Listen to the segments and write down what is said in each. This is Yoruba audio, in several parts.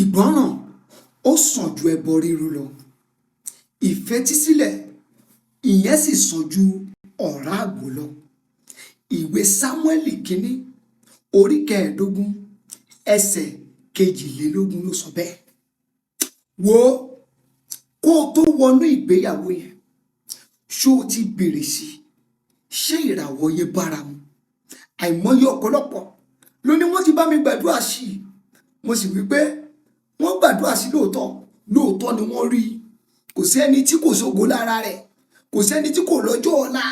ìgbọràn ó sàn ju ẹbọ rírú lọ. Ìfetísílẹ̀ ìyẹn sì sàn ju ọ̀rá àgbò lọ. Ìwé Sámúẹ́lì kínní orí 15 ẹsẹ̀ 22 ló sọ bẹ́ẹ̀. Wo kó o tó wọnú ìgbéyàwó yẹn, ṣó o ti bèrè sí ṣé ìràwọ̀ yẹn bára mu? Àìmọye ọ̀pọ̀lọpọ̀ ló ní wọ́n ti bá mi gbàdúrà sí i, mo sì wí pé wọ́n gbàdúrà sí lóòótọ́ ni wọ́n rí. Kò sẹ́ni tí kò sógo lára rẹ̀, kò sẹ́ni tí kò lọ́jọ́ ọ̀la,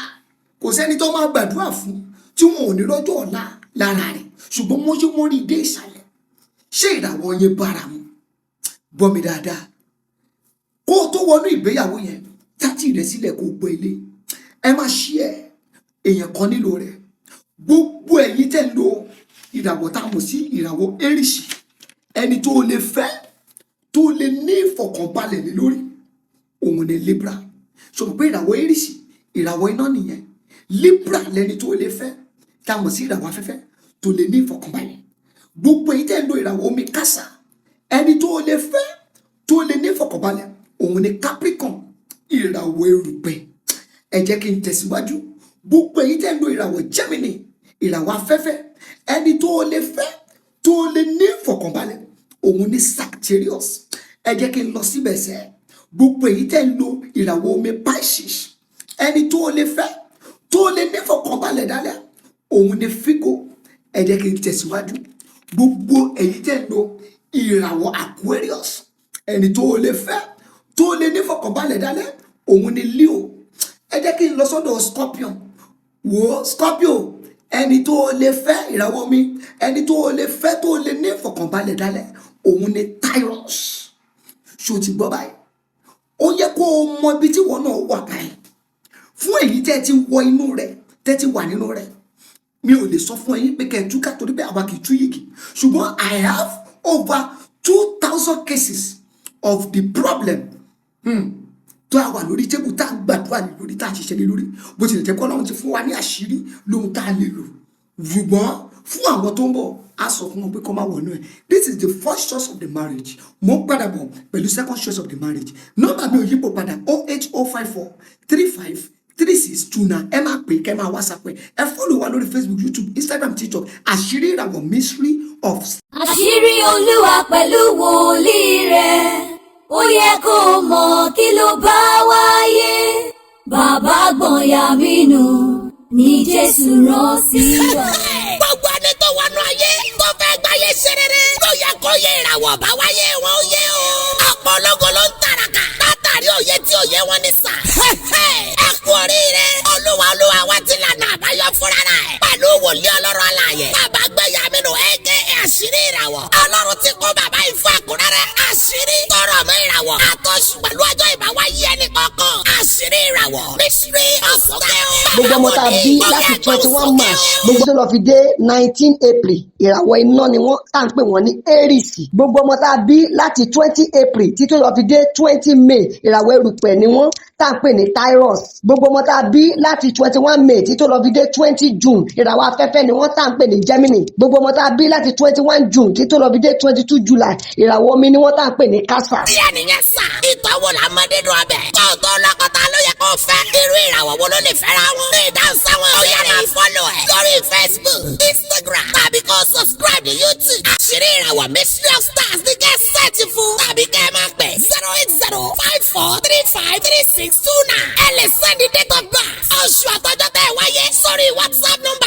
kò sẹ́ni tó máa gbàdúrà fún tí wọn ò ní lọ́jọ́ ọ̀la lára rẹ̀, ṣùgbọ́n wọ́n rí dé ìsàlẹ̀. Ṣé ìràwọ̀ yẹn bára mu? Gbọ́ mi dáadáa, kó o tó wọnú ìgbéyàwó yẹn, tátì rẹ̀ sílẹ̀ kó gbọ́ ilé. Ẹ máa ṣí èèyàn kan nílò rẹ̀. Gbogbo ẹ̀yin tẹ́ ń lo ìràwọ̀ tá a mọ̀ sí ìràwọ̀ Éríṣì, ẹni tó lè fẹ́, tó lè ní ìfọ̀kànbalẹ̀ lé lórí, òun ni Libra. Ṣùgbọ́n pé ìràwọ̀ Éríṣì ìràwọ̀ iná nìyẹn. Libra lẹni tó lè fẹ́, tá a mọ̀ sí ìràwọ̀ afẹ́fẹ́, tó lè ní ìfọ̀kànbalẹ̀. Gbogbo ẹ̀yin tẹ́ ń lo ìràwọ̀ omi Kásà, ẹni tó lè fẹ́, tó lè ní ìfọ̀kànbalẹ̀, òun ni Capricorn, ìràwọ̀ erùpẹ̀. Ẹ jẹ́ kí n tẹ̀síwájú. Gbogbo ẹ̀yin tẹ́ ń lo ìràwọ̀ Gemini, ìràwọ̀ afẹ́fẹ́, ẹni tó lè fẹ́, tó lè ní ìfọ̀kànbalẹ̀, òun ni Sagittarius. Ẹ jẹ́ kí n lọ síbẹ̀ sẹ́. Gbogbo èyí tẹ́ ń lo ìràwọ̀ omi Pisces, ẹni tó lè fẹ́, tó lè ní ìfọ̀kànbalẹ̀ dálẹ̀, òun ni Virgo. Ẹ jẹ́ kí n tẹ̀síwájú. Gbogbo èyí tẹ́ ń lo ìràwọ̀ Aquarius, ẹni tó lè fẹ́, tó lè ní ìfọ̀kànbalẹ̀ dálẹ̀, òun ni Leo. Ẹ jẹ́ kí n lọ sọ́dọ̀ Scorpion. Wo Scorpio, ẹni tó lè fẹ́ ìràwọ̀ mi, ẹni tó lè fẹ́, tó lè ní ìfọ̀kànbalẹ̀ dálẹ̀, òun ni Taurus. Ṣó ti gbọ́ báyìí? Ó yẹ kó o mọ ibi tí wọn náà wà báyìí. Fún èyí tẹ́ ti wọ inú rẹ̀, tẹ́ ti wà nínú rẹ̀, mi ò lè sọ fún ẹ̀yin pé kẹ́ ẹ túká torí pé àwa kì í tú yìgì. Ṣùgbọ́n I have over 2,000 cases of the problem tó a wà lórí tébù tá a gbàdúrà ní lórí, tá a ṣiṣẹ́ ní lórí. Bó tilẹ̀ jẹ́ kọ́ Ọlọ́run ti fún wa ní àṣírí lóhun tá a lè lò. Ṣùgbọ́n fún àwọn tó ń bọ̀, a sọ fún wọn pé kó má wọnú ẹ̀. This is the first choice of the marriage. Mo ń padà bọ̀ pẹ̀lú second choice of the marriage. Nọ́mbà mi ò yípo padà 08054 35 3629. Ẹ máa pè, kẹ́ máa WhatsApp ẹ̀. Ẹ follow wa lórí Facebook, YouTube, Instagram, TikTok. Àṣírí ìràwọ̀ mystery of. Àṣírí Olúwa pẹ̀lú wòlíì rẹ̀. Ó yẹ kó mọ̀ kí ló bá wáyé. Bàbá Gbọ̀nyàmínú ni Jésù rán sí wa. Gbogbo ẹni tó wọnú ayé tó fẹ́ gbáyé ṣe rere, tó yẹ kó yẹ ìràwọ̀ bá wáyé wọn yé o. Ọ̀pọ̀ ológo ló ń tàràkà látàrí òye tí òye wọn ní sà. Ẹ kú oríire, Olúwa wa ti lànà àbáyọ fúnra rẹ̀. Pẹ̀lú wòlíì Ọlọ́run alààyè, Bàbá Gbọ̀nyàmínú aka àṣírí ìràwọ̀. Ọlọ́run ti kó bàbá ìfún ẹ̀kúnrẹ́rẹ́. Àṣírí tọrọ mọ́ ìràwọ̀. Àtọ́sù pẹ̀lú ọjọ́ ìbáwáyé ẹnì kọ̀ọ̀kan. Àṣírí ìràwọ̀. Mystery of God. Gbogbo ọmọ tá a bí láti 21 March gbogbo tó lọ fi dé 19 April ìràwọ̀ iná ni wọ́n tá à ń pè wọ́n ní Aries. Gbogbo ọmọ tá a bí láti 20 April títí lọ fi dé 20 May ìràwọ̀ erùpẹ̀ ni wọ́n tá à ń pè ní Taurus. Gbogbo ọmọ tá a bí láti 21 May títí lọ fi dé 20 June ìràwọ̀ afẹ́fẹ́ ni wọ́n tá à ń pè ní Gemini. Gbogbo ọmọ tá a bí láti 21 June títí lọ fi dé 22 July ìràwọ̀ omi ni wọ́n tá à ń pè ní Cancer. Díẹ̀ nìyẹn sà, ìtọ́wò là mọ́ nínú ọbẹ̀. Kóòtù ọlọ́kọ̀tà ló yẹ kó fẹ́. Irú ìràwọ̀ wo ló lè fẹ́ra wọn? Ìdáhùn sáwọn ọ̀yà máa fọ́lọ̀ ẹ̀ lórí Facebook, Instagram tàbí kó subscribe ní YouTube. Àṣírí ìràwọ̀ mystery of stars ní kẹ́ sẹ́ẹ̀tì fún. Tàbí kẹ́ máa pẹ̀ 08054353629. Ẹ lè send the date of birth, oṣù àtọ́jọ́ tẹ́ wáyé sórí WhatsApp number